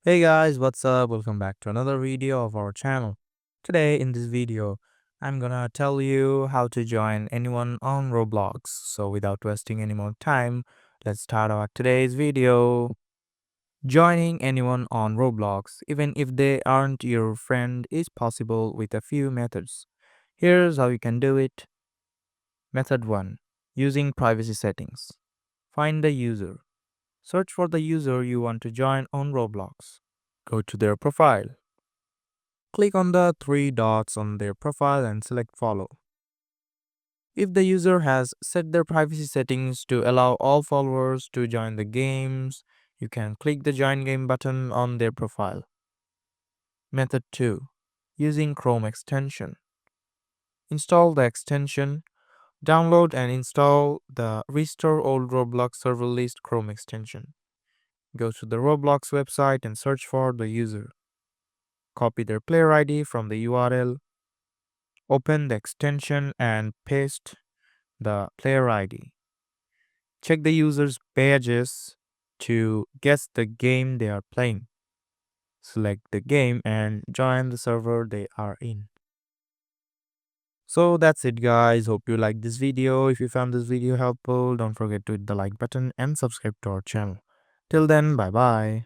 Hey guys, what's up? Welcome back to another video of our channel. Today in this video, I'm gonna tell you how to join anyone on Roblox. So without wasting any more time, let's start our today's video. Joining anyone on Roblox, even if they aren't your friend, is possible with a few methods. Here's how you can do it. Method 1. Using privacy settings. Find the user. Search for the user you want to join on Roblox. Go to their profile. Click on the three dots on their profile and select follow. If the user has set their privacy settings to allow all followers to join the games, you can click the join game button on their profile. Method 2. Using Chrome extension. Install the extension. Download and install the Restore Old Roblox Server List Chrome extension. Go to the Roblox website and search for the user. Copy their player ID from the URL. Open the extension and paste the player ID. Check the user's badges to guess the game they are playing. Select the game and join the server they are in. So that's it guys. Hope you liked this video. If you found this video helpful, don't forget to hit the like button and subscribe to our channel. Till then, bye bye.